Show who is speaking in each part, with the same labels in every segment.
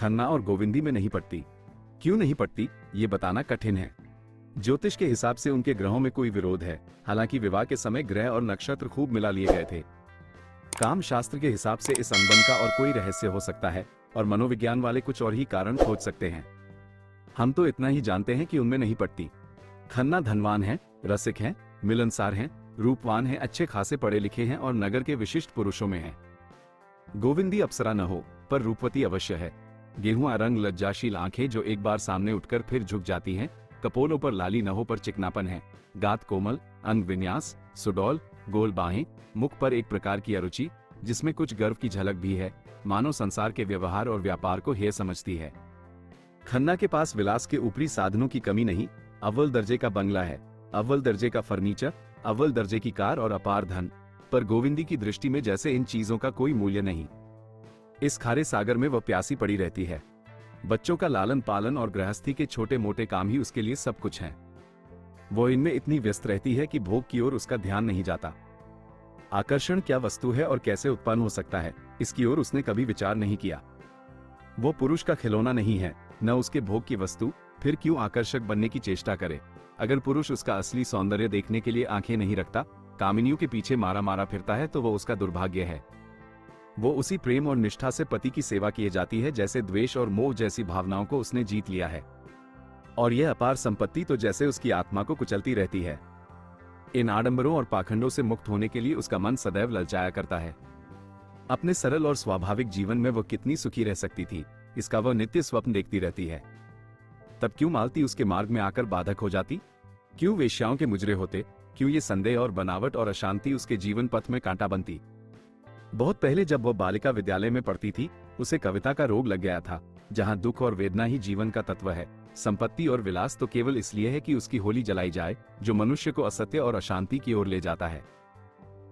Speaker 1: खन्ना और गोविंदी में नहीं पड़ती। क्यों नहीं पड़ती, ये बताना कठिन है। ज्योतिष के हिसाब से उनके ग्रहों में कोई विरोध है, हालांकि विवाह के समय ग्रह और नक्षत्र खूब मिला लिए गए थे। काम शास्त्र के हिसाब से इस अनबन का और कोई रहस्य हो सकता है और मनोविज्ञान वाले कुछ और ही कारण खोज सकते हैं। हम तो इतना ही जानते हैं कि उनमें नहीं पड़ती। खन्ना धनवान है, रसिक हैं, मिलनसार हैं, रूपवान हैं, अच्छे खासे पढ़े लिखे हैं और नगर के विशिष्ट पुरुषों में हैं। गोविंदी अप्सरा न हो पर रूपवती अवश्य है। गेहुआ रंग, लज्जाशील आंखें जो एक बार सामने उठकर फिर झुक जाती हैं, कपोलों पर लाली न हो पर चिकनापन है, गात कोमल, अंग विन्यास सुडौल, गोल बाहें, मुख पर एक प्रकार की अरुचि जिसमें कुछ गर्व की झलक भी है, मानो संसार के व्यवहार और व्यापार को हेय समझती है। खन्ना के पास विलास के ऊपरी साधनों की कमी नहीं, अव्वल दर्जे का बंगला है, अव्वल दर्जे का फर्नीचर, अव्वल दर्जे की कार और अपार धन, पर गोविंदी की दृष्टि में जैसे इन चीजों का कोई मूल्य नहीं। इस खारे सागर में वह प्यासी पड़ी रहती है। बच्चों का लालन पालन और गृहस्थी के छोटे मोटे काम ही उसके लिए सब कुछ हैं। वो इनमें इतनी व्यस्त रहती है कि भोग की ओर उसका ध्यान नहीं जाता। आकर्षण क्या वस्तु है और कैसे उत्पन्न हो सकता है, इसकी ओर उसने कभी विचार नहीं किया। वो पुरुष का खिलौना नहीं है, न उसके भोग की वस्तु, फिर क्यों आकर्षक बनने की चेष्टा करे। अगर पुरुष उसका असली सौंदर्य देखने के लिए आंखें नहीं रखता, कामिनियों के पीछे मारा मारा फिरता है, तो वो उसका दुर्भाग्य है। वो उसी प्रेम और निष्ठा से पति की सेवा किए जाती है जैसे द्वेष और मोह जैसी भावनाओं को उसने जीत लिया है, और यह अपार संपत्ति तो जैसे उसकी आत्मा को कुचलती रहती है। इन आडंबरों और पाखंडों से मुक्त होने के लिए उसका मन सदैव ललचाया करता है। अपने सरल और स्वाभाविक जीवन में वह कितनी सुखी रह सकती थी, इसका वह नित्य स्वप्न देखती रहती है। तब क्यों मालती उसके मार्ग में आकर बाधक हो जाती, क्यों वेश्याओं के मुजरे होते, क्यों ये संदेह और बनावट और अशांति उसके जीवन पथ में कांटा बनती। बहुत पहले जब वह बालिका विद्यालय में पढ़ती थी, उसे कविता का रोग लग गया था, जहां दुख और वेदना ही जीवन का तत्व है। संपत्ति और विलास तो केवल इसलिए है कि उसकी होली जलाई जाए, जो मनुष्य को असत्य और अशांति की ओर ले जाता है।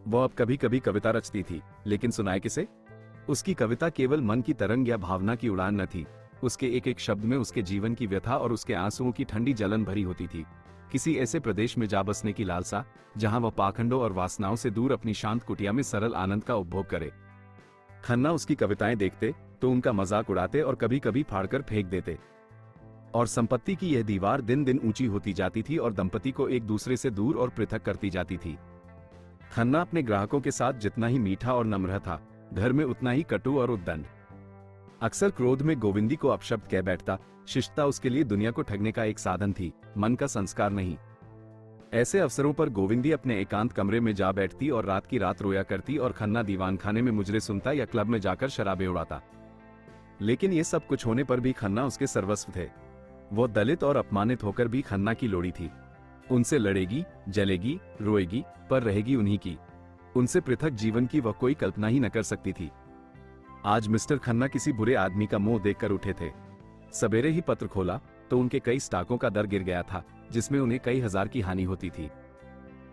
Speaker 1: वह अब कभी कभी कविता रचती थी, लेकिन सुनाए किसे। उसकी कविता केवल मन की तरंग या भावना की उड़ान न थी, उसके एक एक शब्द में उसके जीवन की व्यथा और उसके आंसुओं की ठंडी जलन भरी होती थी। किसी ऐसे प्रदेश में जा बसने की लालसा, जहां वह पाखंडों और वासनाओं से दूर अपनी शांत कुटिया में सरल आनंद का उपभोग करे। खन्ना उसकी कविताएं देखते तो उनका मजाक उड़ाते और कभी कभी फाड़कर फेंक देते, और संपत्ति की यह दीवार दिन दिन ऊंची होती जाती थी और दंपति को एक दूसरे से दूर और पृथक करती जाती थी। खन्ना अपने ग्राहकों के साथ जितना ही मीठा और नम्र था, घर में उतना ही कटु और उद्दंड। अक्सर क्रोध में गोविंदी को अपशब्द कह बैठता। शिष्टता उसके लिए दुनिया को ठगने का एक साधन थी, मन का संस्कार नहीं। ऐसे अवसरों पर गोविंदी अपने एकांत कमरे में जा बैठती और रात की रात रोया करती, और खन्ना दीवान खाने में मुजरे सुनता या क्लब में जाकर शराबें उड़ाता। लेकिन ये सब कुछ होने पर भी खन्ना उसके सर्वस्व थे। वो दलित और अपमानित होकर भी खन्ना की लोड़ी थी। उनसे लड़ेगी, जलेगी, रोएगी, पर रहेगी उन्हीं की। उनसे पृथक जीवन की वह कोई कल्पना ही न कर सकती थी। आज मिस्टर खन्ना किसी बुरे आदमी का मुंह देखकर उठे थे। सवेरे ही पत्र खोला तो उनके कई स्टॉकों का दर गिर गया था, जिसमें उन्हें कई हजार की हानि होती थी।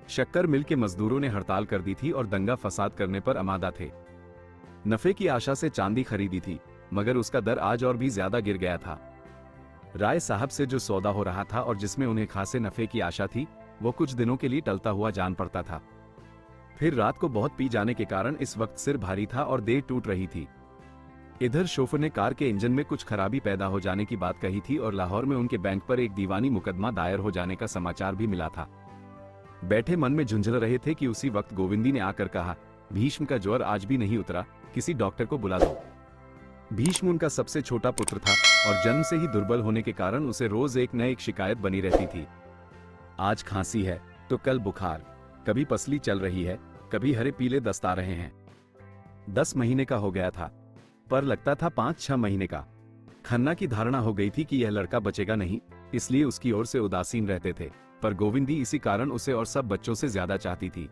Speaker 1: शक्कर मिल के मजदूरों ने हड़ताल कर दी थी और दंगा फसाद करने पर आमादा थे। नफे की आशा से चांदी खरीदी थी, मगर उसका दर आज और भी ज्यादा गिर गया था। राय साहब से जो सौदा हो रहा था और जिसमें उन्हें खासे नफे की आशा थी, वो कुछ दिनों के लिए टलता हुआ जान पड़ता था। फिर रात को बहुत पी जाने के कारण इस वक्त सिर भारी था और देह टूट रही थी। इधर शोफर ने कार के इंजन में कुछ खराबी पैदा हो जाने की बात कही थी, और लाहौर में उनके बैंक पर एक दीवानी मुकदमा दायर हो जाने का समाचार भी मिला था। बैठे मन में झुंझल रहे थे कि उसी वक्त गोविंदी ने आकर कहा, भीष्म का ज्वर आज भी नहीं उतरा, किसी डॉक्टर को बुला दो। भीष्म उनका सबसे छोटा पुत्र था और जन्म से ही दुर्बल होने के कारण उसे रोज एक न एक शिकायत बनी रहती थी। आज खांसी है तो कल बुखार, कभी पसली चल रही है, कभी हरे पीले दस्त आ रहे हैं। 10 महीने का हो गया था, पर लगता था 5-6 महीने का। खन्ना की धारणा हो गई थी कि यह लड़का बचेगा नहीं, इसलिए उसकी ओर से उदासीन रहते थे, पर गोविंदी इसी कारण उसे और सब बच्चों से ज्यादा चाहती थी।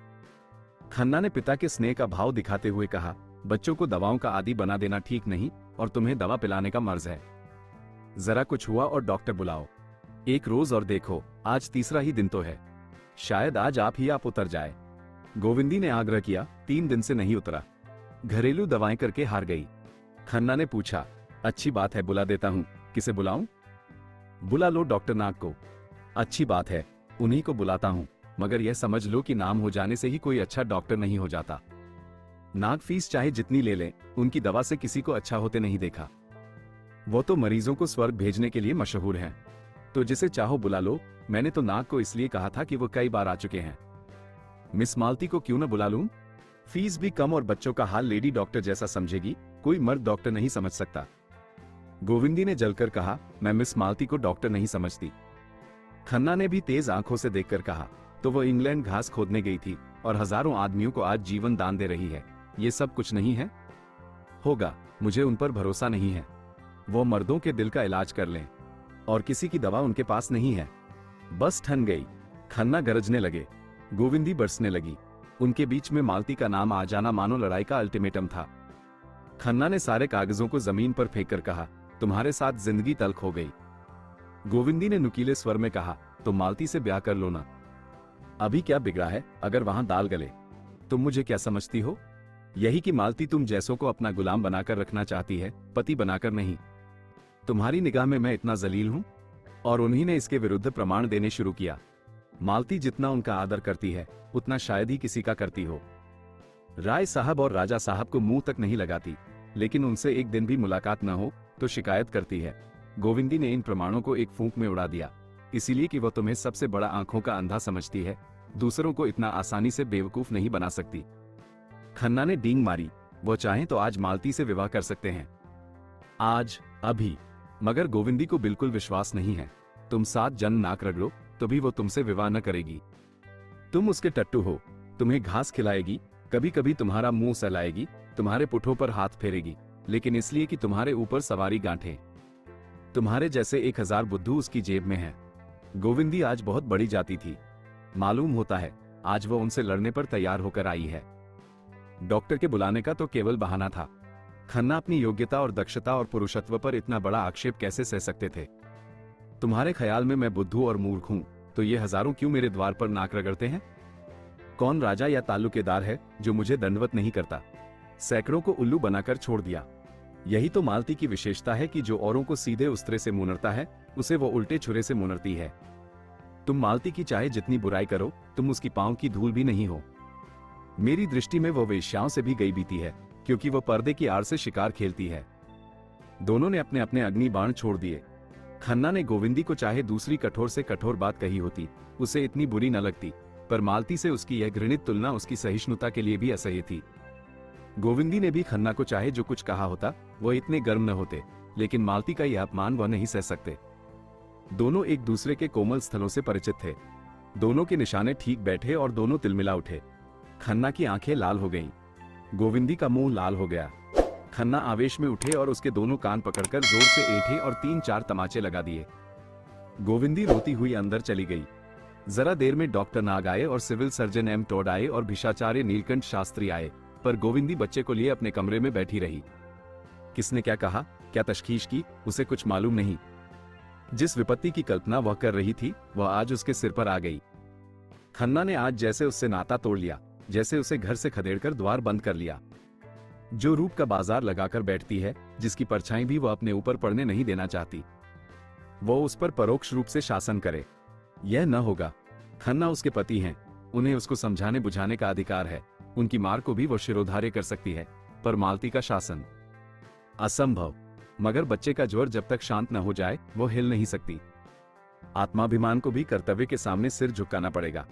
Speaker 1: खन्ना ने पिता के स्नेह का भाव दिखाते हुए कहा, बच्चों को दवाओं का आदी बना देना ठीक नहीं, और तुम्हें दवा पिलाने का मर्ज है। जरा कुछ हुआ और डॉक्टर बुलाओ। एक रोज और देखो, आज तीसरा ही दिन तो है, शायद आज आप उतर जाए। गोविंदी ने आग्रह किया, 3 दिन से नहीं उतरा। घरेलू दवाएं करके हार गई। खन्ना ने पूछा, अच्छी बात है, बुला देता हूं। किसे बुलाऊं? बुला लो डॉक्टर नाग को। अच्छी बात है, उन्हीं को बुलाता हूं, मगर यह समझ लो कि नाम हो जाने से ही कोई अच्छा डॉक्टर नहीं हो जाता। नाग फीस चाहे जितनी ले लें, उनकी दवा से किसी को अच्छा होते नहीं देखा। वो तो मरीजों को स्वर्ग भेजने के लिए मशहूर हैं। तो जिसे चाहो बुला लो। मैंने तो नाग को इसलिए कहा था कि वो कई बार आ चुके हैं। मिस मालती को क्यों न बुला लूं? फीस भी कम और बच्चों का हाल लेडी डॉक्टर जैसा समझेगी, कोई मर्द डॉक्टर नहीं समझ सकता। गोविंदी ने जलकर कहा, मैं मिस मालती को डॉक्टर नहीं समझती। खन्ना ने भी तेज आंखों से देखकर कहा, तो वो इंग्लैंड घास खोदने गई थी और हजारों आदमियों को आज जीवन दान दे रही है। ये सब कुछ नहीं है? होगा, मुझे उन पर भरोसा नहीं है। वो मर्दों के दिल का इलाज कर लें और किसी की दवा उनके पास नहीं है। बस ठन गई। खन्ना गरजने लगे, गोविंदी बरसने लगी। उनके बीच में मालती का नाम आ जाना मानो लड़ाई का अल्टीमेटम था। खन्ना ने सारे कागजों को जमीन पर फेंक कर कहा, तुम्हारे साथ जिंदगी तल्ख हो गई। गोविंदी ने नुकीले स्वर में कहा, तो मालती से ब्याह कर लो ना। अभी क्या बिगड़ा है अगर वहां दाल गले? तुम मुझे क्या समझती हो? यही कि मालती तुम जैसों को अपना गुलाम बनाकर रखना चाहती है, पति बनाकर नहीं। तुम्हारी निगाह में मैं इतना जलील हूं? और उन्हीं ने इसके विरुद्ध प्रमाण देने शुरू किया। मालती जितना उनका आदर करती है उतना शायद ही किसी का करती हो। राय साहब और राजा साहब को मुंह तक नहीं लगाती, लेकिन उनसे एक दिन भी मुलाकात न हो तो शिकायत करती है। गोविंदी ने इन प्रमाणों को एक फूंक में उड़ा दिया, इसीलिए कि वह तुम्हें सबसे बड़ा आंखों का अंधा समझती है, दूसरों को इतना आसानी से बेवकूफ नहीं बना सकती। खन्ना ने डींग मारी, वो चाहें तो आज मालती से विवाह कर सकते हैं। आज, अभी। मगर गोविंदी को बिल्कुल विश्वास नहीं है। तुम 7 जन नाक रगड़ो तो भी वो तुमसे विवाह न करेगी। तुम उसके टट्टू हो, तुम्हें घास खिलाएगी, कभी कभी तुम्हारा मुंह सहलाएगी, तुम्हारे पुठों पर हाथ फेरेगी, लेकिन इसलिए कि तुम्हारे ऊपर सवारी गांठे। तुम्हारे जैसे 1000 बुद्धू उसकी जेब में है। गोविंदी आज बहुत बड़ी जाती थी। मालूम होता है आज वो उनसे लड़ने पर तैयार होकर आई है। डॉक्टर के बुलाने का तो केवल बहाना था। खन्ना अपनी योग्यता और दक्षता और पुरुषत्व पर इतना बड़ा आक्षेप कैसे सह सकते थे? तुम्हारे ख्याल में मैं बुद्धू और मूर्ख हूं, तो ये हजारों क्यों मेरे द्वार पर नाक रगड़ते हैं? कौन राजा या ताल्लुकेदार है जो मुझे दंडवत नहीं करता? सैकड़ों को उल्लू बनाकर छोड़ दिया। यही तो मालती की विशेषता है कि जो औरों को सीधे उस्तरे से मुनरता है, उसे वो उल्टे छुरे से मुनरती है। तुम मालती की चाहे जितनी बुराई करो, तुम उसकी पांव की धूल भी नहीं हो। मेरी दृष्टि में वो वेश्याओं से भी गई बीती है, क्योंकि वो पर्दे की आड़ से शिकार खेलती है। दोनों ने अपने अपने अग्नि बाण छोड़ दिए। खन्ना ने गोविंदी को चाहे दूसरी कठोर से कठोर बात कही होती, उसे इतनी बुरी न लगती, पर मालती से उसकी यह घृणित तुलना उसकी सहिष्णुता के लिए भी असह्य थी। गोविंदी ने भी खन्ना को चाहे जो कुछ कहा होता, वो इतने गर्म न होते, लेकिन मालती का यह अपमान वह नहीं सह सकते। दोनों एक दूसरे के कोमल स्थलों से परिचित थे। दोनों के निशाने ठीक बैठे और दोनों तिलमिला उठे। खन्ना की आंखें लाल हो गईं। गोविंदी का मुंह लाल हो गया। खन्ना आवेश में उठे और उसके दोनों कान पकड़कर जोर से ऐंठे और 3-4 तमाचे लगा दिए। गोविंदी रोती हुई अंदर चली गई। जरा देर में डॉक्टर नाग आए और सिविल सर्जन एम टॉड आए और भिषाचार्य नीलकंठ शास्त्री आए, पर गोविंदी बच्चे को लिए अपने कमरे में बैठी रही। किसने क्या कहा, क्या तशखीश की, उसे कुछ मालूम नहीं। जिस विपत्ति की कल्पना वह कर रही थी, वह आज उसके सिर पर आ गई। खन्ना ने आज जैसे उससे नाता तोड़ लिया, जैसे उसे घर से खदेड़कर द्वार बंद कर लिया। जो रूप का बाजार लगाकर बैठती है, जिसकी परछाई भी वह अपने ऊपर पड़ने नहीं देना चाहती, वो उस पर परोक्ष रूप से शासन करे, यह न होगा। खन्ना उसके पति हैं, उन्हें उसको समझाने बुझाने का अधिकार है। उनकी मार को भी वो शिरोधार्य कर सकती है, पर मालती का शासन असंभव। मगर बच्चे का ज्वर जब तक शांत न हो जाए, वो हिल नहीं सकती। आत्माभिमान को भी कर्तव्य के सामने सिर झुकाना पड़ेगा।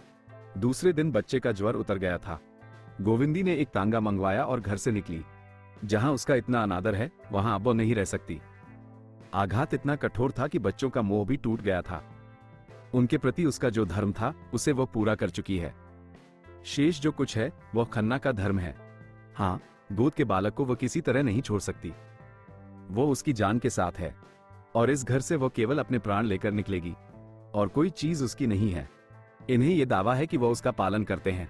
Speaker 1: दूसरे दिन बच्चे का ज्वर उतर गया था। गोविंदी ने एक तांगा मंगवाया और घर से निकली। जहां उसका इतना अनादर है, वहां अब वो नहीं रह सकती। आघात इतना कठोर था कि बच्चों का मोह भी टूट गया था। उनके प्रति उसका जो धर्म था, उसे वो पूरा कर चुकी है। शेष जो कुछ है, वह खन्ना का धर्म है। हाँ, गोद के बालक को वो किसी तरह नहीं छोड़ सकती। वो उसकी जान के साथ है, और इस घर से वो केवल अपने प्राण लेकर निकलेगी, और कोई चीज उसकी नहीं है। इन्हें ये दावा है कि वो उसका पालन करते हैं।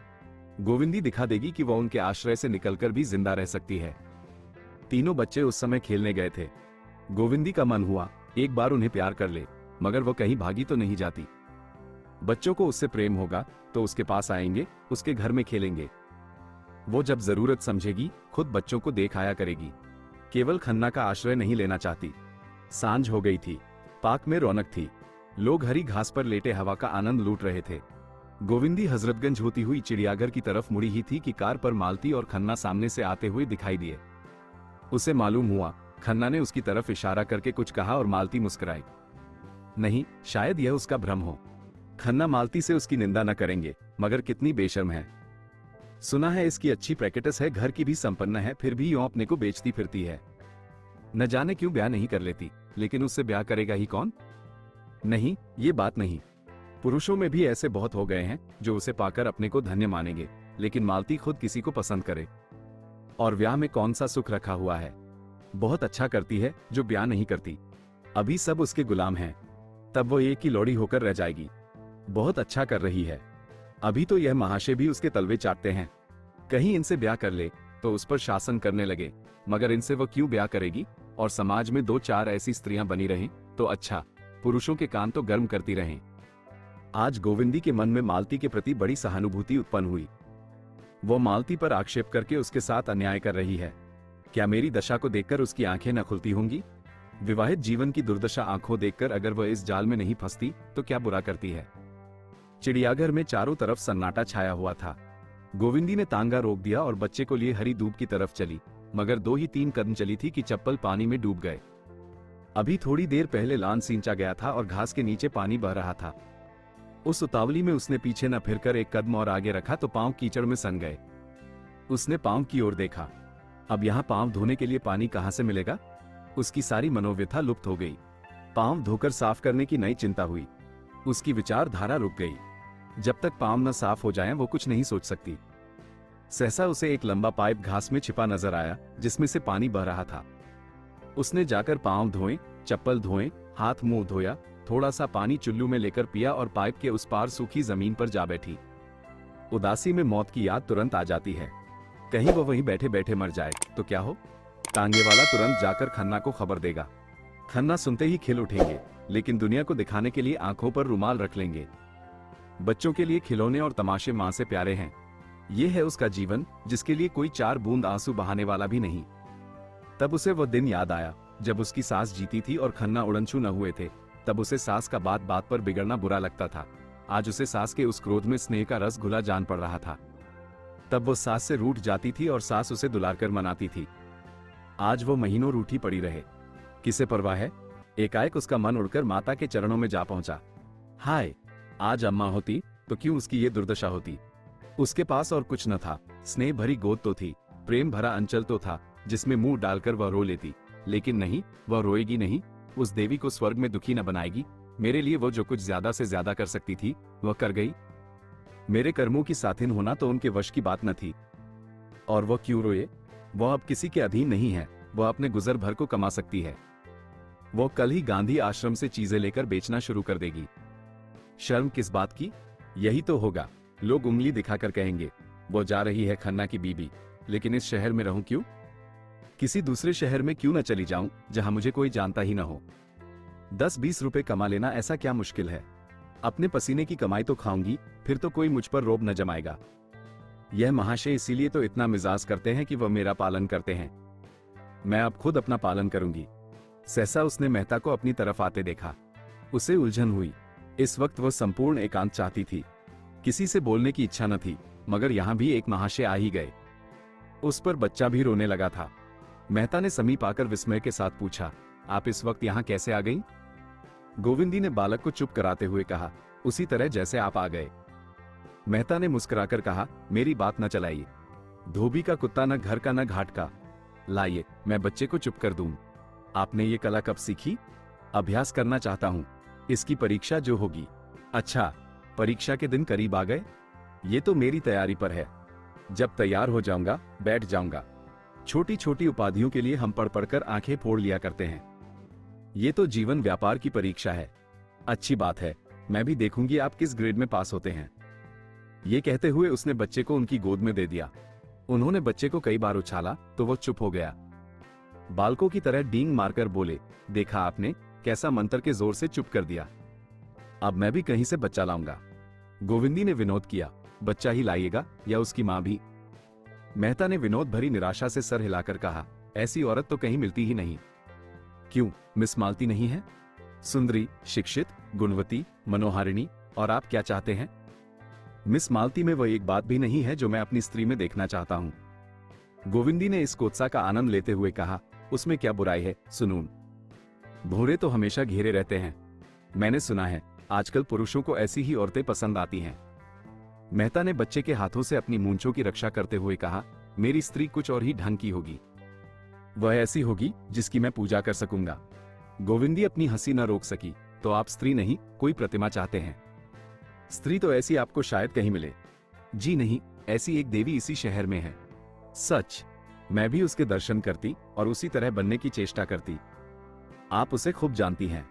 Speaker 1: गोविंदी दिखा देगी कि वह उनके आश्रय से निकलकर भी जिंदा रह सकती है। तीनों बच्चे उस समय खेलने गए थे। गोविंदी का मन हुआ एक बार उन्हें प्यार कर ले, मगर वो कहीं भागी तो नहीं जाती। बच्चों को उससे प्रेम होगा तो उसके पास आएंगे, उसके घर में खेलेंगे। वो जब जरूरत समझेगी, खुद बच्चों को देख आया करेगी। केवल खन्ना का आश्रय नहीं लेना चाहती। सांझ हो गई थी, पार्क में रौनक थी। लोग हरी घास पर लेटे हवा का आनंद लूट रहे थे। गोविंदी हजरतगंज होती हुई चिड़ियाघर की तरफ मुड़ी ही थी कि कार पर मालती और खन्ना सामने से आते हुए दिखाई दिए। उसे मालूम हुआ खन्ना ने उसकी तरफ इशारा करके कुछ कहा और मालती मुस्कुराई। नहीं, शायद यह उसका भ्रम हो। खन्ना मालती से उसकी निंदा न करेंगे, मगर कितनी बेशर्म है। सुना है इसकी अच्छी प्रैक्टिस है, घर की भी संपन्न है, फिर भी यूं अपने को बेचती फिरती है। न जाने क्यों ब्याह नहीं कर लेती, लेकिन उससे ब्याह करेगा ही कौन? नहीं, ये बात नहीं। पुरुषों में भी ऐसे बहुत हो गए हैं जो उसे पाकर अपने को धन्य मानेंगे, लेकिन मालती खुद किसी को पसंद करे। और ब्याह में कौन सा सुख रखा हुआ है? बहुत अच्छा करती है जो ब्याह नहीं करती। अभी सब उसके गुलाम हैं, तब वो एक की लौड़ी होकर रह जाएगी। बहुत अच्छा कर रही है। अभी तो यह महाशय भी उसके तलवे चाटते हैं। कहीं इनसे ब्याह कर ले तो उस पर शासन करने लगे, मगर इनसे वो क्यों ब्याह करेगी? और समाज में 2-4 ऐसी स्त्रियां बनी रहें तो अच्छा, पुरुषों के कान तो गर्म करती रहें। आज गोविंदी के मन में मालती के प्रति बड़ी सहानुभूति उत्पन्न हुई। वो मालती पर आक्षेप करके उसके साथ अन्याय कर रही है। क्या मेरी दशा को देखकर उसकी आंखें न खुलती होंगी? विवाहित जीवन की दुर्दशा आंखों देखकर अगर वह इस जाल में नहीं फंसती तो क्या बुरा करती है? चिड़ियाघर में चारों तरफ सन्नाटा छाया हुआ था। गोविंदी ने तांगा रोक दिया और बच्चे को लिए हरी दूब की तरफ चली, मगर 2 ही 3 कदम चली थी कि चप्पल पानी में डूब गए। अभी थोड़ी देर पहले लान सींचा गया था और घास के नीचे पानी बह रहा था। उस उतावली में उसने पीछे न फिरकर एक कदम और आगे रखा तो पांव कीचड़ में सन गए। उसने पांव की ओर देखा। अब यहाँ पांव धोने के लिए पानी कहां से मिलेगा? उसकी सारी मनोव्यथा लुप्त हो गई। पांव धोकर साफ करने की नई चिंता हुई। उसकी विचारधारा रुक गई। जब तक पांव न साफ हो जाएं, वो कुछ नहीं सोच सकती। सहसा उसे एक लंबा पाइप घास में छिपा नजर आया, जिसमें से पानी बह रहा था। उसने जाकर पांव धोए, चप्पल धोए, हाथ मुंह धोया, थोड़ा सा पानी चुल्लू में लेकर पिया और पाइप के उस पार सूखी जमीन पर जा बैठी। उदासी में मौत की याद तुरंत आ जाती है। कहीं वो वहीं बैठे बैठे मर जाए तो क्या हो? टांगे वाला तुरंत जाकर खन्ना को खबर देगा। खन्ना सुनते ही खिल उठेंगे, लेकिन दुनिया को दिखाने के लिए आंखों पर रुमाल रख लेंगे। बच्चों के लिए खिलौने और तमाशे मां से प्यारे हैं। ये है उसका जीवन, जिसके लिए कोई 4 बूंद आंसू बहाने वाला भी नहीं। तब उसे वो दिन याद आया जब उसकी सास जीती थी और खन्ना उड़नछू न हुए थे। तब उसे सास का बात बात पर बिगड़ना बुरा लगता था। आज उसे सास के उस क्रोध में स्नेह का रस घुला जान पड़ रहा था। तब वो सास से रूठ जाती थी और सास उसे दुलार कर मनाती थी। आज वो महीनों रूठी पड़ी रहे, किसे परवाह है? एकाएक उसका मन उड़कर माता के चरणों में जा पहुंचा। हाय, आज अम्मा होती तो क्यों उसकी ये दुर्दशा होती? उसके पास और कुछ न था। स्नेह भरी गोद तो थी, प्रेम भरा अंचल तो था, जिसमें मुंह डालकर वह रो लेती। लेकिन नहीं, वह रोएगी नहीं। उस देवी को स्वर्ग में दुखी न बनाएगी। मेरे लिए वो जो कुछ ज्यादा से ज्यादा कर सकती थी वह कर गई। मेरे कर्मों की साथिन होना तो उनके वश की बात न थी। और वह क्यों रोए? वह अब किसी के अधीन नहीं है। वह अपने गुजर भर को कमा सकती है। वह कल ही गांधी आश्रम से चीजें लेकर बेचना शुरू कर देगी। शर्म किस बात की? यही तो होगा। लोग उंगली दिखाकर कहेंगे, वो जा रही है खन्ना की बीबी। लेकिन इस शहर में रहूं क्यों? किसी दूसरे शहर में क्यों न चली जाऊं जहां मुझे कोई जानता ही न हो। 10-20 रुपए कमा लेना ऐसा क्या मुश्किल है? अपने पसीने की कमाई तो खाऊंगी, फिर तो कोई मुझ पर रोब न जमाएगा। यह महाशय इसीलिए तो इतना मिजाज करते हैं कि वह मेरा पालन करते हैं। मैं अब खुद अपना पालन करूंगी। सहसा उसने मेहता को अपनी तरफ आते देखा। उसे उलझन हुई। इस वक्त वह संपूर्ण एकांत चाहती थी। किसी से बोलने की इच्छा न थी, मगर यहां भी एक महाशय आ ही गए। उस पर बच्चा भी रोने लगा था। मेहता ने समीप आकर विस्मय के साथ पूछा, आप इस वक्त यहां कैसे आ गई? गोविंदी ने बालक को चुप कराते हुए कहा, उसी तरह जैसे आप आ गए। मेहता ने मुस्कुराकर कहा, मेरी बात न चलाइए। धोबी का कुत्ता न घर का न घाट का। लाइए, मैं बच्चे को चुप कर दूं। आपने ये कला कब सीखी? अभ्यास करना चाहता हूं। इसकी परीक्षा जो होगी। अच्छा, परीक्षा के दिन करीब आ गए। ये तो मेरी तैयारी पर है। जब तैयार हो जाऊंगा बैठ जाऊंगा। छोटी छोटी उपाधियों के लिए हम पढ़ पढ़कर आंखें फोड़ लिया करते हैं। ये तो जीवन व्यापार की परीक्षा है। अच्छी बात है, मैं भी देखूंगी आप किस ग्रेड में पास होते हैं। ये कहते हुए उसने बच्चे को उनकी गोद में दे दिया। उन्होंने बच्चे को कई बार उछाला तो वो चुप हो गया। बालकों की तरह डींग मारकर बोले, देखा आपने कैसा मंत्र के जोर से चुप कर दिया। अब मैं भी कहीं से बच्चा लाऊंगा। गोविंदी ने विनोद किया, बच्चा ही लाइएगा या उसकी मां भी? मेहता ने विनोद भरी निराशा से सर हिलाकर कहा, ऐसी औरत तो कहीं मिलती ही नहीं। क्यों, मिस मालती नहीं है? सुंदरी, शिक्षित, गुणवती, मनोहारिणी, और आप क्या चाहते हैं? मिस मालती में वह एक बात भी नहीं है जो मैं अपनी स्त्री में देखना चाहता हूं। गोविंदी ने इस कोत्सा का आनंद लेते हुए कहा, उसमें क्या बुराई है सुनून? भौरे तो हमेशा घेरे रहते हैं। मैंने सुना है आजकल पुरुषों को ऐसी ही औरतें पसंद आती हैं। मेहता ने बच्चे के हाथों से अपनी मूंछों की रक्षा करते हुए कहा, मेरी स्त्री कुछ और ही ढंग की होगी। वह ऐसी होगी जिसकी मैं पूजा कर सकूंगा। गोविंदी अपनी हंसी न रोक सकी। तो आप स्त्री नहीं कोई प्रतिमा चाहते हैं? स्त्री तो ऐसी आपको शायद कहीं मिले। जी नहीं, ऐसी एक देवी इसी शहर में है। सच? मैं भी उसके दर्शन करती और उसी तरह बनने की चेष्टा करती। आप उसे खूब जानती हैं।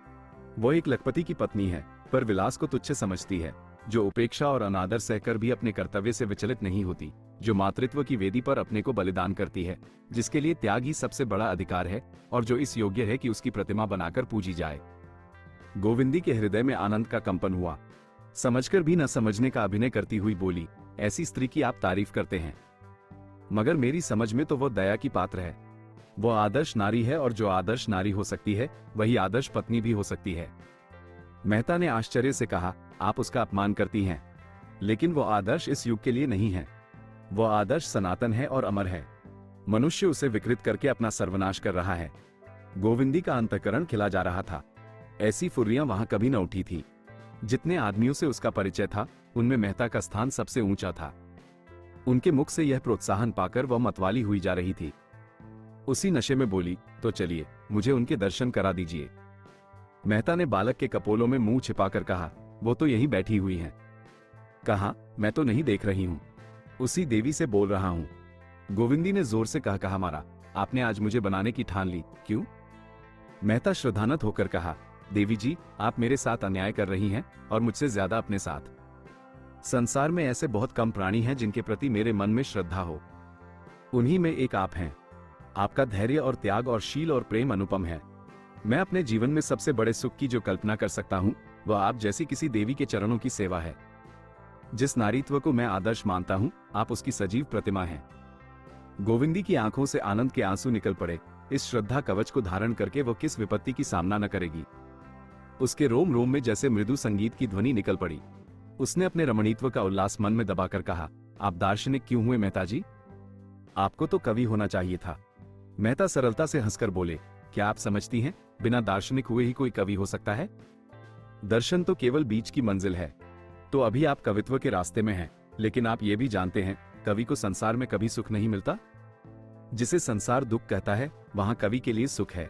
Speaker 1: वो एक लखपति की पत्नी है, पर विलास को तुच्छ समझती है, जो उपेक्षा और अनादर सहकर भी अपने कर्तव्य से विचलित नहीं होती, जो मातृत्व की वेदी पर अपने को बलिदान करती है, जिसके लिए त्याग ही सबसे बड़ा अधिकार है और जो इस योग्य है कि उसकी प्रतिमा बनाकर पूजी जाए। गोविंदी के हृदय में आनंद का कंपन हुआ। समझकर भी न समझने का अभिनय करती हुई बोली, ऐसी स्त्री की आप तारीफ करते हैं, मगर मेरी समझ में तो वो दया की पात्र है। वो आदर्श नारी है और जो आदर्श नारी हो सकती है वही आदर्श पत्नी भी हो सकती है। मेहता ने आश्चर्य से कहा, आप उसका अपमान करती हैं, लेकिन वो आदर्श इस युग के लिए नहीं है। वो आदर्श सनातन है और अमर है। मनुष्य उसे विकृत करके अपना सर्वनाश कर रहा है। गोविंदी का अंतःकरण खिला जा रहा था। ऐसी फुर्रियां वहां कभी न उठी थी। जितने आदमियों से उसका परिचय था उनमें मेहता का स्थान सबसे ऊंचा था। उनके मुख से यह प्रोत्साहन पाकर वह मतवाली हुई जा रही थी। उसी नशे में बोली, तो चलिए मुझे उनके दर्शन करा दीजिए। मेहता ने बालक के कपोलों में मुंह छिपाकर कहा, वो तो यहीं बैठी हुई हैं। कहा, मैं तो नहीं देख रही हूं, उसी देवी से बोल रहा हूं। गोविंदी ने जोर से कहा मारा, आपने आज मुझे बनाने की ठान ली, क्यों? मेहता श्रद्धानत होकर कहा, देवी जी, आप मेरे साथ अन्याय कर रही हैं और मुझसे ज्यादा अपने साथ। संसार में ऐसे बहुत कम प्राणी हैं जिनके प्रति मेरे मन में श्रद्धा हो। उन्हीं में एक आप हैं। आपका धैर्य और त्याग और शील और प्रेम अनुपम है। मैं अपने जीवन में सबसे बड़े सुख की जो कल्पना कर सकता हूं वह आप जैसी किसी देवी के चरणों की सेवा है। जिस नारीत्व को मैं आदर्श मानता हूं आप उसकी सजीव प्रतिमा हैं। गोविंदी की आंखों से आनंद के आंसू निकल पड़े। इस श्रद्धा कवच को धारण करके वो किस विपत्ति की सामना न करेगी। उसके रोम रोम में जैसे मृदु संगीत की ध्वनि निकल पड़ी। उसने अपने रमणीत्व का उल्लास मन में दबाकर कहा, आप दार्शनिक क्यों हुए मेहता जी? आपको तो कवि होना चाहिए था। मेहता सरलता से हंसकर बोले, क्या आप समझती हैं बिना दार्शनिक हुए ही कोई कवि हो सकता है? दर्शन तो केवल बीच की मंजिल है। तो अभी आप कवित्व के रास्ते में हैं, लेकिन आप ये भी जानते हैं कवि को संसार में कभी सुख नहीं मिलता। जिसे संसार दुख कहता है वहां कवि के लिए सुख है।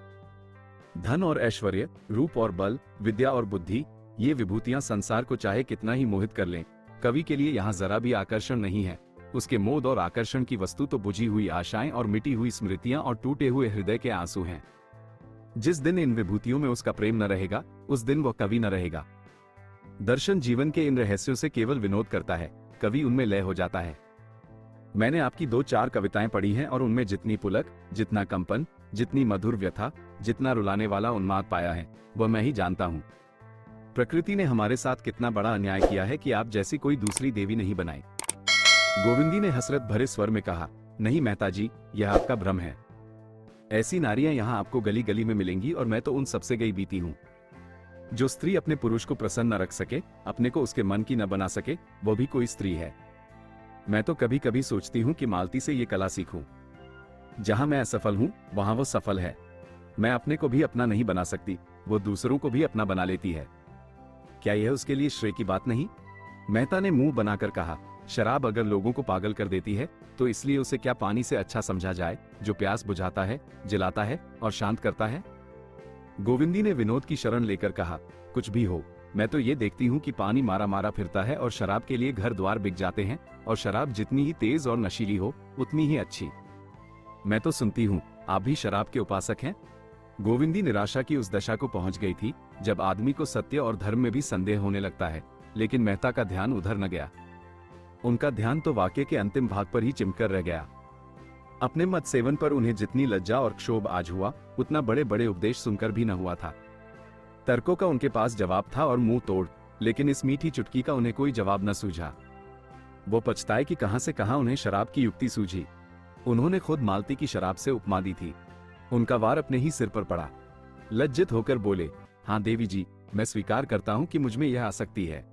Speaker 1: धन और ऐश्वर्य, रूप और बल, विद्या और बुद्धि, ये विभूतियां संसार को चाहे कितना ही मोहित कर लें, कवि के लिए यहाँ जरा भी आकर्षण नहीं है। उसके मोद और आकर्षण की वस्तु तो बुझी हुई आशाएं और मिटी हुई स्मृतियां और टूटे हुए हृदय के आंसू हैं। जिस दिन इन विभूतियों में उसका प्रेम न रहेगा उस दिन वह कवि न रहेगा। दर्शन जीवन के इन रहस्यों से केवल विनोद करता है, कवि उनमें लय हो जाता है। मैंने आपकी 2-4 कविताएं पढ़ी हैं और उनमें जितनी पुलक, जितना कंपन, जितनी मधुर व्यथा, जितना रुलाने वाला उन्माद पाया है वह मैं ही जानता हूं। प्रकृति ने हमारे साथ कितना बड़ा अन्याय किया है कि आप जैसी कोई दूसरी देवी नहीं बनाई। गोविंदी ने हसरत भरे स्वर में कहा, नहीं मेहता जी, यह आपका भ्रम है। ऐसी नारियां यहां आपको गली गली में मिलेंगी और मैं तो उन सबसे गई बीती हूं। जो स्त्री अपने पुरुष को प्रसन्न न रख सके, अपने को उसके मन की न बना सके, वो भी कोई स्त्री है। मैं तो कभी कभी सोचती हूं कि मालती से ये कला सीखूं। जहां मैं असफल हूं वहां वो सफल है। मैं अपने को भी अपना नहीं बना सकती, वो दूसरों को भी अपना बना लेती है। क्या यह उसके लिए श्रेय की बात नहीं? मेहता ने मुंह बनाकर कहा, शराब अगर लोगों को पागल कर देती है तो इसलिए उसे क्या पानी से अच्छा समझा जाए, जो प्यास बुझाता है, जलाता है और शांत करता है? गोविंदी ने विनोद की शरण लेकर कहा, कुछ भी हो, मैं तो ये देखती हूँ कि पानी मारा मारा फिरता है और शराब के लिए घर द्वार बिक जाते हैं, और शराब जितनी ही तेज और नशीली हो उतनी ही अच्छी। मैं तो सुनती हूँ आप भी शराब के उपासक हैं। गोविंदी निराशा की उस दशा को पहुंच गई थी जब आदमी को सत्य और धर्म में भी संदेह होने लगता है, लेकिन मेहता का ध्यान उधर न गया। उनका ध्यान तो वाक्य के अंतिम भाग पर ही चिमकर रह गया। अपने मत सेवन पर उन्हें जितनी लज्जा और क्षोभ आज हुआ उतना बड़े बड़े उपदेश सुनकर भी न हुआ था। तर्कों का उनके पास जवाब था और मुंह तोड़, लेकिन इस मीठी चुटकी का उन्हें कोई जवाब न सूझा। वो पछताए कि कहां से कहां उन्हें शराब की युक्ति सूझी। उन्होंने खुद मालती की शराब से उपमा दी थी। उनका वार अपने ही सिर पर पड़ा। लज्जित होकर बोले, हाँ देवी जी, मैं स्वीकार करता हूं कि मुझमें यह आसक्ति है।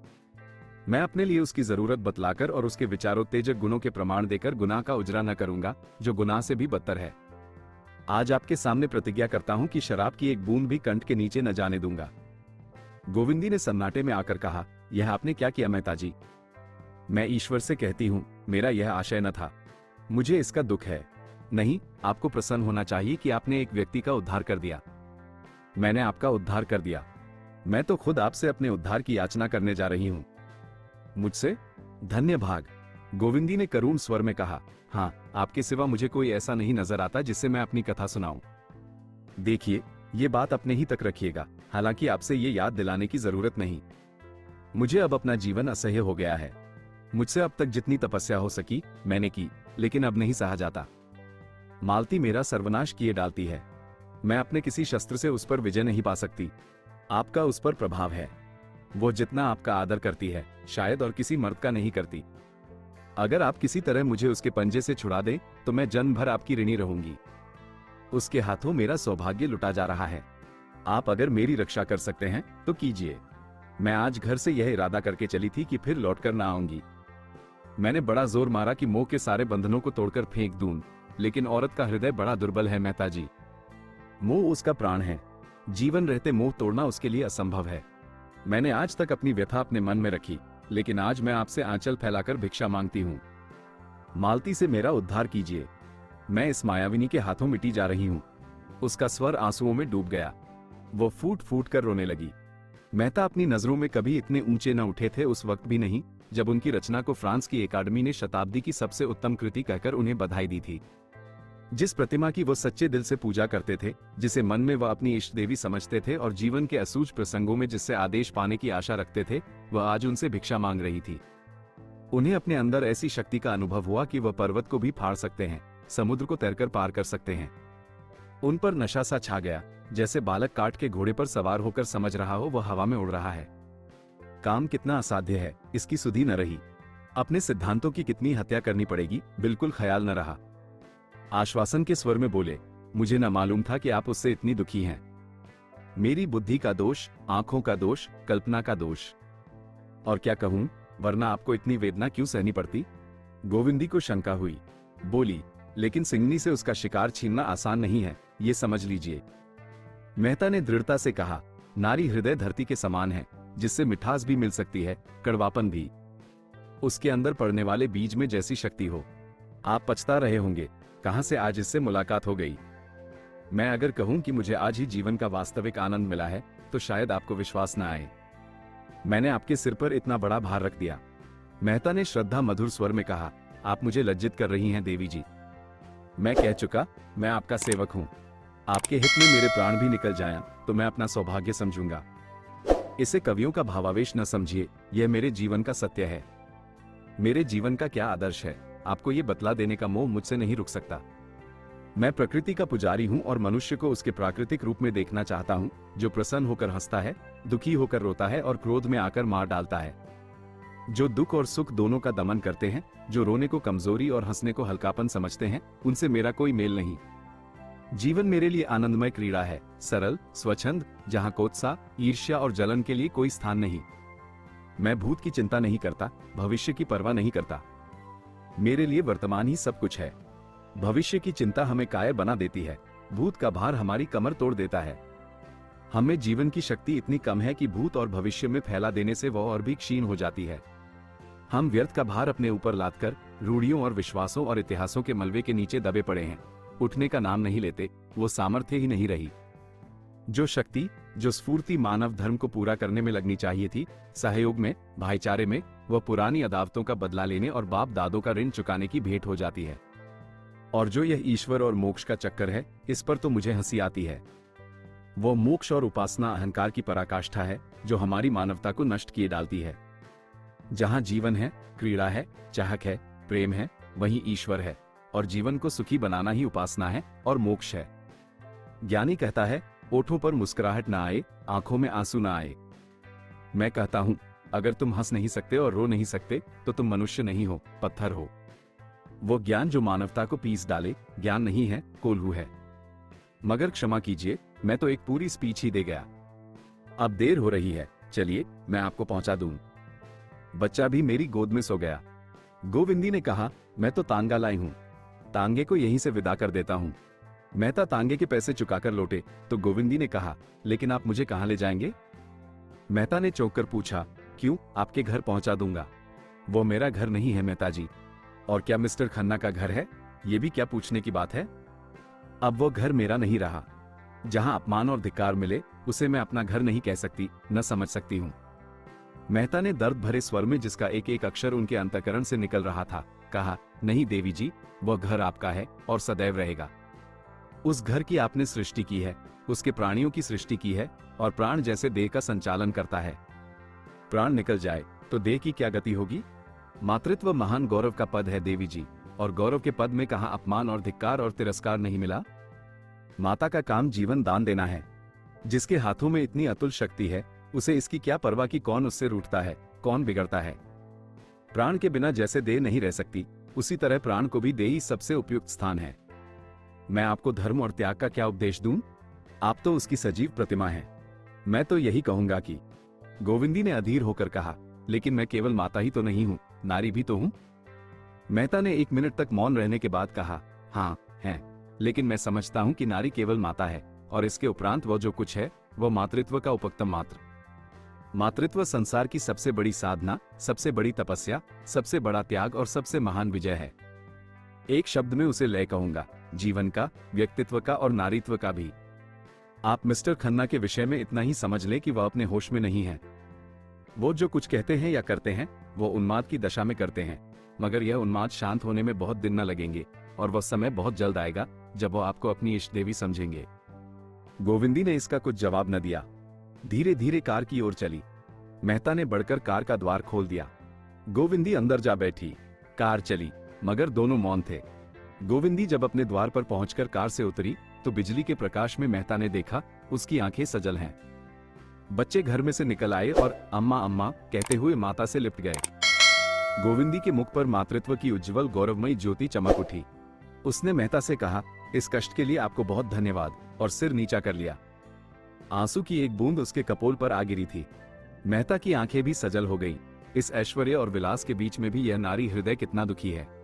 Speaker 1: मैं अपने लिए उसकी जरूरत बतलाकर और उसके विचारोत्तेजक गुणों के प्रमाण देकर गुनाह का उजरा न करूंगा, जो गुनाह से भी बदतर है। आज आपके सामने प्रतिज्ञा करता हूं कि शराब की एक बूंद भी कंठ के नीचे न जाने दूंगा। गोविंदी ने सन्नाटे में आकर कहा, यह आपने क्या किया मेहता जी? मैं ईश्वर से कहती हूं, मेरा यह आशय न था। मुझे इसका दुख है। नहीं, आपको प्रसन्न होना चाहिए कि आपने एक व्यक्ति का उद्धार कर दिया। मैंने आपका उद्धार कर दिया। मैं तो खुद आपसे अपने उद्धार की याचना करने जा रही हूं। मुझसे? धन्य भाग, गोविंदी ने करुण स्वर में कहा। हाँ, आपके सिवा मुझे कोई ऐसा नहीं नजर आता जिससे मैं अपनी कथा सुनाऊं। देखिए, ये बात अपने ही तक रखिएगा, हालांकि आपसे ये याद दिलाने की जरूरत नहीं। मुझे अब अपना जीवन असह्य हो गया है। मुझसे अब तक जितनी तपस्या हो सकी मैंने की, लेकिन अब नहीं सहा जाता। मालती मेरा सर्वनाश किए डालती है। मैं अपने किसी शस्त्र से उस पर विजय नहीं पा सकती। आपका उस पर प्रभाव है। वो जितना आपका आदर करती है, शायद और किसी मर्द का नहीं करती। अगर आप किसी तरह मुझे उसके पंजे से छुड़ा दें, तो मैं जन्म भर आपकी ऋणी रहूंगी। उसके हाथों मेरा सौभाग्य लुटा जा रहा है। आप अगर मेरी रक्षा कर सकते हैं तो कीजिए। मैं आज घर से यह इरादा करके चली थी कि फिर लौटकर ना आऊंगी। मैंने बड़ा जोर मारा कि मोह के सारे बंधनों को तोड़कर फेंक दूं, लेकिन औरत का हृदय बड़ा दुर्बल है मेहता जी। मोह उसका प्राण है। जीवन रहते मोह तोड़ना उसके लिए असंभव है। मैंने आज तक अपनी व्यथा अपने मन में रखी, लेकिन आज मैं आपसे आंचल फैलाकर भिक्षा मांगती हूं। मालती से मेरा उद्धार कीजिए। मैं इस मायाविनी के हाथों मिटी जा रही हूं। उसका स्वर आंसुओं में डूब गया। वो फूट फूट कर रोने लगी। मेहता अपनी नजरों में कभी इतने ऊंचे न उठे थे, उस वक्त भी नहीं जब उनकी रचना को फ्रांस की एकेडमी ने शताब्दी की सबसे उत्तम कृति कहकर उन्हें बधाई दी थी। जिस प्रतिमा की वो सच्चे दिल से पूजा करते थे, जिसे मन में वह अपनी इष्ट देवी समझते थे और जीवन के असूझ प्रसंगों में जिससे आदेश पाने की आशा रखते थे, वह आज उनसे भिक्षा मांग रही थी। उन्हें अपने अंदर ऐसी शक्ति का अनुभव हुआ कि वह पर्वत को भी फाड़ सकते हैं, समुद्र को तैरकर पार कर सकते हैं। उन पर नशा सा छा गया, जैसे बालक काठ के घोड़े पर सवार होकर समझ रहा हो वह हवा में उड़ रहा है। काम कितना असाध्य है, इसकी सुधि न रही। अपने सिद्धांतों की कितनी हत्या करनी पड़ेगी, बिल्कुल ख्याल न रहा। आश्वासन के स्वर में बोले, मुझे न मालूम था कि आप उससे इतनी दुखी हैं। मेरी बुद्धि का दोष, आंखों का दोष, कल्पना का दोष। और क्या कहूं, वरना आपको इतनी वेदना क्यों सहनी पड़ती? गोविंदी को शंका हुई। बोली, लेकिन सिंगनी से उसका शिकार छीनना आसान नहीं है, ये समझ लीजिए। मेहता ने दृढ़ता से कहा, नारी हृदय धरती के समान है, जिससे मिठास भी मिल सकती है, कड़वापन भी। उसके अंदर पड़ने वाले बीज में जैसी शक्ति हो। आप पछता रहे होंगे, कहां से आज इससे मुलाकात हो गई। मैं अगर कहूं कि मुझे आज ही जीवन का वास्तविक आनंद मिला है, तो शायद आपको विश्वास न आए। मैंने आपके सिर पर इतना बड़ा भार रख दिया। मेहता ने श्रद्धा मधुर स्वर में कहा, आप मुझे लज्जित कर रही हैं देवी जी। मैं कह चुका, मैं आपका सेवक हूं। आपके हित में मेरे प्राण भी निकल जाएं, तो मैं अपना सौभाग्य समझूंगा। इसे कवियों का भावावेश न समझिए, यह मेरे जीवन का सत्य है। मेरे जीवन का क्या आदर्श है, आपको ये बतला देने का मोह मुझसे नहीं रुक सकता। मैं प्रकृति का पुजारी हूं और मनुष्य को उसके प्राकृतिक रूप में देखना चाहता हूं, जो प्रसन्न होकर हंसता है, दुखी होकर रोता है और क्रोध में आकर मार डालता है। जो दुख और सुख दोनों का दमन करते हैं, जो रोने को कमजोरी और हंसने को हल्कापन समझते हैं, उनसे मेरा कोई मेल नहीं। जीवन मेरे लिए आनंदमय क्रीड़ा है, सरल, स्वच्छंद, जहां कोत्साह, ईर्ष्या और जलन के लिए कोई स्थान नहीं। मैं भूत की चिंता नहीं करता, भविष्य की परवाह नहीं करता। मेरे लिए वर्तमान ही सब कुछ है। भविष्य की चिंता हमें कायर बना देती है, भूत का भार हमारी कमर तोड़ देता है। हमें जीवन की शक्ति इतनी कम है कि भूत और भविष्य में फैला देने से वह और भी क्षीण हो जाती है। हम व्यर्थ का भार अपने ऊपर लादकर रूढ़ियों और विश्वासों और इतिहासों के मलबे के नीचे दबे पड़े हैं। उठने का नाम नहीं लेते, वो सामर्थ्य ही नहीं रही। जो शक्ति, जो स्फूर्ति मानव धर्म को पूरा करने में लगनी चाहिए थी, सहयोग में, भाईचारे में, वह पुरानी अदावतों का बदला लेने और बाप दादों का ऋण चुकाने की भेंट हो जाती है। और जो यह ईश्वर और मोक्ष का चक्कर है, इस पर तो मुझे हंसी आती है। वो मोक्ष और उपासना अहंकार की पराकाष्ठा है, जो हमारी मानवता को नष्ट किए डालती है। जहां जीवन है, क्रीड़ा है, चाहक है, प्रेम है, वहीं ईश्वर है, और जीवन को सुखी बनाना ही उपासना है और मोक्ष है। ज्ञानी कहता है, ओठों पर मुस्कुराहट ना आए, आंखों में आंसू ना आए। मैं कहता हूं, अगर तुम हंस नहीं सकते और रो नहीं सकते, तो तुम मनुष्य नहीं हो, पत्थर हो। वो ज्ञान जो मानवता को पीस डाले, ज्ञान नहीं है, कोल्हू है। मगर क्षमा कीजिए, मैं तो एक पूरी स्पीच ही दे गया। अब देर हो रही है, चलिए मैं आपको पहुंचा दूं। बच्चा भी मेरी गोद में सो गया। गोविंदी ने कहा, मैं तो तांगा लाई हूं, तांगे को यहीं से विदा कर देता हूं। मेहता तांगे के पैसे चुकाकर लौटे तो गोविंदी ने कहा, लेकिन आप मुझे कहाँ ले जाएंगे? मेहता ने चौंक कर पूछा, क्यों, आपके घर पहुंचा दूंगा। वो मेरा घर नहीं है मेहता जी। और क्या मिस्टर खन्ना का घर है? ये भी क्या पूछने की बात है? अब वो घर मेरा नहीं रहा। जहां अपमान और धिक्कार मिले उसे मैं अपना घर नहीं कह सकती, न समझ सकती हूं। मेहता ने दर्द भरे स्वर में, जिसका एक एक अक्षर उनके अंतःकरण से निकल रहा था, कहा, नहीं देवी जी, वह घर आपका है और सदैव रहेगा। उस घर की आपने सृष्टि की है, उसके प्राणियों की सृष्टि की है और प्राण जैसे देह का संचालन करता है। प्राण निकल जाए तो देह की क्या गति होगी? मातृत्व महान गौरव का पद है देवी जी, और गौरव के पद में कहां अपमान और धिक्कार और तिरस्कार नहीं मिला? माता का काम जीवन दान देना है। जिसके हाथों में इतनी अतुल शक्ति है, उसे इसकी क्या परवाह कि कौन उससे रूठता है, कौन बिगड़ता है। प्राण के बिना जैसे देह नहीं रह सकती, उसी तरह प्राण को भी देह ही सबसे उपयुक्त स्थान है। मैं आपको धर्म और त्याग का क्या उपदेश दूं? आप तो उसकी सजीव प्रतिमा हैं। मैं तो यही कहूंगा कि, गोविंदी ने अधीर होकर कहा, लेकिन मैं केवल माता ही तो नहीं हूं, नारी भी तो हूं। मेहता ने 1 मिनट तक मौन रहने के बाद कहा, हाँ है, लेकिन मैं समझता हूं कि नारी केवल माता है और इसके उपरांत वो जो कुछ है वह मातृत्व का उपक्तम मात्र। मातृत्व संसार की सबसे बड़ी साधना, सबसे बड़ी तपस्या, सबसे बड़ा त्याग और सबसे महान विजय है। एक शब्द में उसे लय कहूंगा, जीवन का, व्यक्तित्व का और नारीत्व का भी। आप मिस्टर खन्ना के विषय में इतना ही समझ लें कि वह अपने होश में नहीं है। वो जो कुछ कहते हैं या करते हैं वो उन्माद की दशा में करते हैं, मगर यह उन्माद शांत होने में बहुत दिन न लगेंगे और वह समय बहुत जल्द आएगा जब वो आपको अपनी इष्ट देवी समझेंगे। गोविंदी ने इसका कुछ जवाब न दिया। धीरे धीरे कार की ओर चली। मेहता ने बढ़कर कार का द्वार खोल दिया। गोविंदी अंदर जा बैठी। कार चली, मगर दोनों मौन थे। गोविंदी जब अपने द्वार पर पहुंचकर कार से उतरी तो बिजली के प्रकाश में मेहता ने देखा उसकी आंखें सजल हैं। बच्चे घर में से निकल आए और अम्मा अम्मा कहते हुए माता से लिपट गए। गोविंदी के मुख पर मातृत्व की उज्जवल गौरवमयी ज्योति चमक उठी। उसने मेहता से कहा, इस कष्ट के लिए आपको बहुत धन्यवाद, और सिर नीचा कर लिया। आंसू की एक बूंद उसके कपोल पर आ गिरी थी। मेहता की आंखें भी सजल हो गईं। इस ऐश्वर्य और विलास के बीच में भी यह नारी हृदय कितना दुखी है।